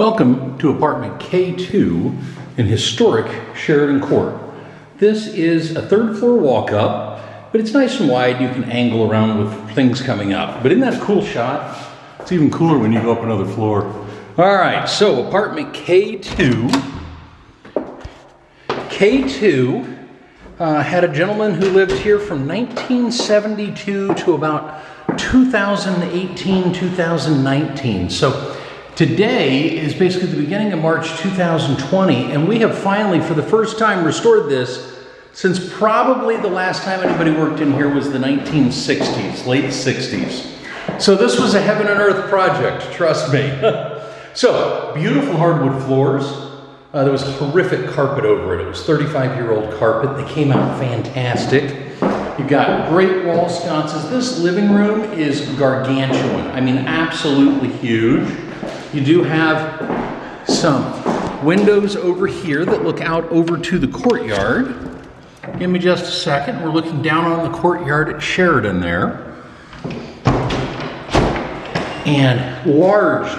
Welcome to apartment K2 in historic Sheridan Court. This is a third floor walk-up, but it's nice and wide. You can angle around with things coming up. But isn't that a cool shot? It's even cooler when you go up another floor. All right, so apartment K2. K2 had a gentleman who lived here from 1972 to about 2018, 2019. So today is basically the beginning of March 2020, and we have finally, for the first time, restored this since probably the last time anybody worked in here was the 1960s, late 60s. So this was a heaven and earth project, trust me. So, beautiful hardwood floors. There was horrific carpet over it. It was 35-year-old carpet. They came out fantastic. You've got great wall sconces. This living room is gargantuan. I mean, absolutely huge. You do have some windows over here that look out over to the courtyard. Give me just a second. We're looking down on the courtyard at Sheridan there. And large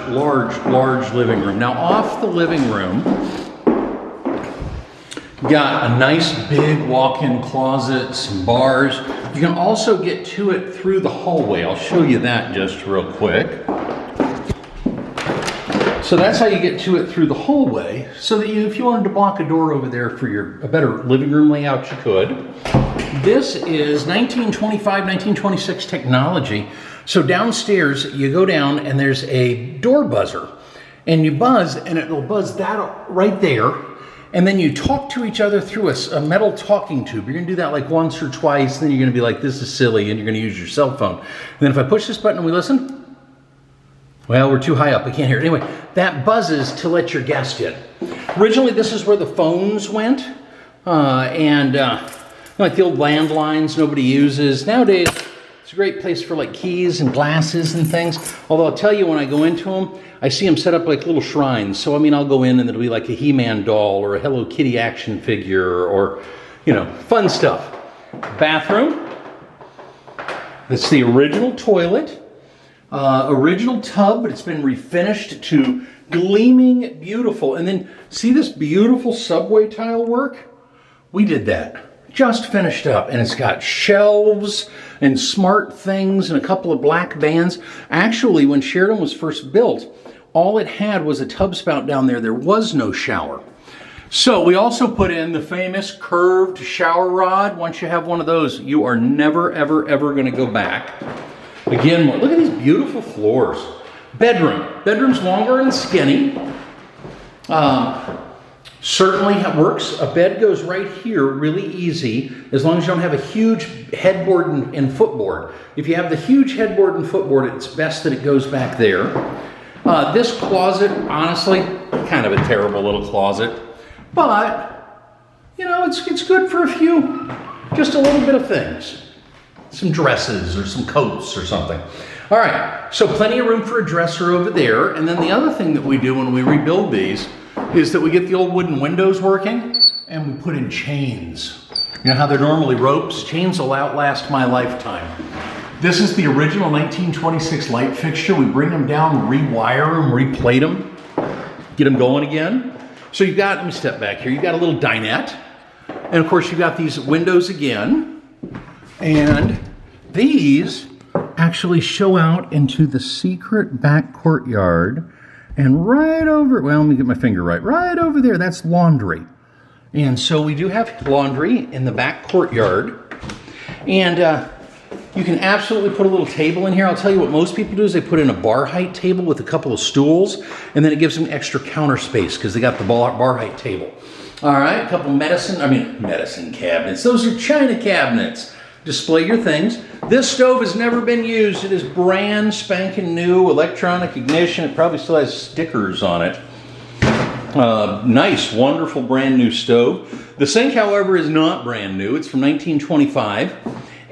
living room. Now off the living room, you got a nice big walk-in closet, some bars. You can also get to it through the hallway. I'll show you that just real quick. So that's how you get to it through the hallway, so that if you wanted to block a door over there for a better living room layout, you could. This is 1925, 1926 technology. So downstairs, you go down and there's a door buzzer. And you buzz, and it'll buzz that right there. And then you talk to each other through a metal talking tube. You're gonna do that like once or twice, then you're gonna be like, this is silly, and you're gonna use your cell phone. And then if I push this button and we listen, well, we're too high up, I can't hear it. Anyway, that buzzes to let your guest in. Originally, this is where the phones went. Like the old landlines nobody uses. Nowadays, it's a great place for like keys and glasses and things. Although I'll tell you, when I go into them, I see them set up like little shrines. So I mean, I'll go in and it'll be like a He-Man doll or a Hello Kitty action figure or, you know, fun stuff. Bathroom. That's the original toilet. Original tub, but it's been refinished to gleaming beautiful. And then see this beautiful subway tile work? We did that. Just finished up, and it's got shelves and smart things and a couple of black bands. Actually, when Sheridan was first built, all it had was a tub spout down there. There was no shower. So we also put in the famous curved shower rod. Once you have one of those, you are never, ever, ever going to go back. Again, look at these beautiful floors. Bedroom. Bedroom's longer and skinny. Certainly works. A bed goes right here really easy, as long as you don't have a huge headboard and footboard. If you have the huge headboard and footboard, it's best that it goes back there. This closet, honestly, kind of a terrible little closet, but you know, it's good for just a little bit of things. Some dresses or some coats or something. All right, so plenty of room for a dresser over there. And then the other thing that we do when we rebuild these is that we get the old wooden windows working and we put in chains. You know how they're normally ropes? Chains will outlast my lifetime. This is the original 1926 light fixture. We bring them down, rewire them, replate them, get them going again. So you've got, let me step back here, you've got a little dinette. And of course you've got these windows again. And these actually show out into the secret back courtyard. And right over, well, let me get my finger right over there, that's laundry. And so we do have laundry in the back courtyard. And you can absolutely put a little table in here. I'll tell you what most people do is they put in a bar height table with a couple of stools, and then it gives them extra counter space because they got the bar height table. All right, a couple medicine cabinets. Those are china cabinets. Display your things. This stove has never been used. It is brand spanking new, electronic ignition. It probably still has stickers on it. Nice, wonderful brand new stove. The sink, however, is not brand new. It's from 1925,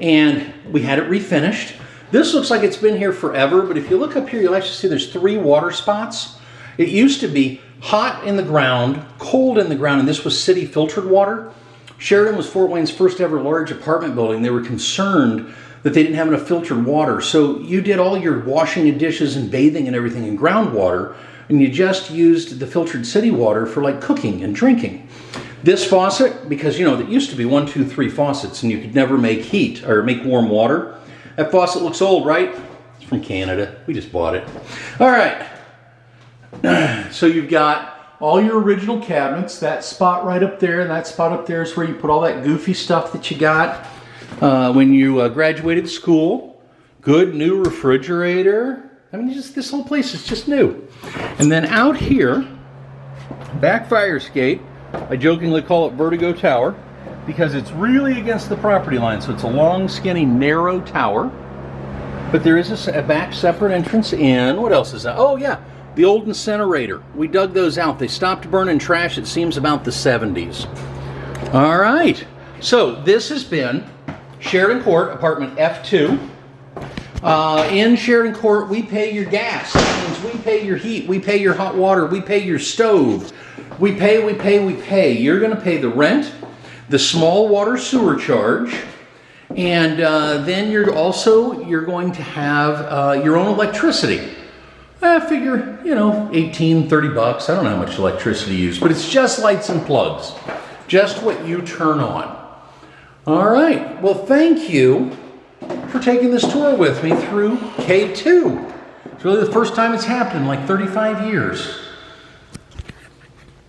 and we had it refinished. This looks like it's been here forever, but if you look up here, you'll actually see there's 3 water spots. It used to be hot in the ground, cold in the ground, and this was city filtered water. Sheridan was Fort Wayne's first ever large apartment building. They were concerned that they didn't have enough filtered water. So you did all your washing of dishes and bathing and everything in groundwater. and you just used the filtered city water for like cooking and drinking. This faucet, because you know, there used to be 1, 2, 3 faucets and you could never make heat or make warm water. That faucet looks old, right? It's from Canada. We just bought it. All right. So you've got all your original cabinets. That spot right up there and that spot up there is where you put all that goofy stuff that you got when you graduated school. Good new refrigerator. I mean, this whole place is just new. And then out here, back fire escape. I jokingly call it Vertigo Tower because it's really against the property line. So it's a long, skinny, narrow tower. But there is a back separate entrance in. What else is that? Oh, yeah, the old incinerator. We dug those out. They stopped burning trash, it seems, about the 70s. All right. So this has been Sheridan Court, apartment F2. In Sheridan Court, we pay your gas. That means we pay your heat. We pay your hot water. We pay your stove. We pay. You're going to pay the rent, the small water sewer charge, and then you're going to have your own electricity. I figure, you know, $18, $30. I don't know how much electricity you use, but it's just lights and plugs. Just what you turn on. All right. Well, thank you for taking this tour with me through K2. It's really the first time it's happened in like 35 years.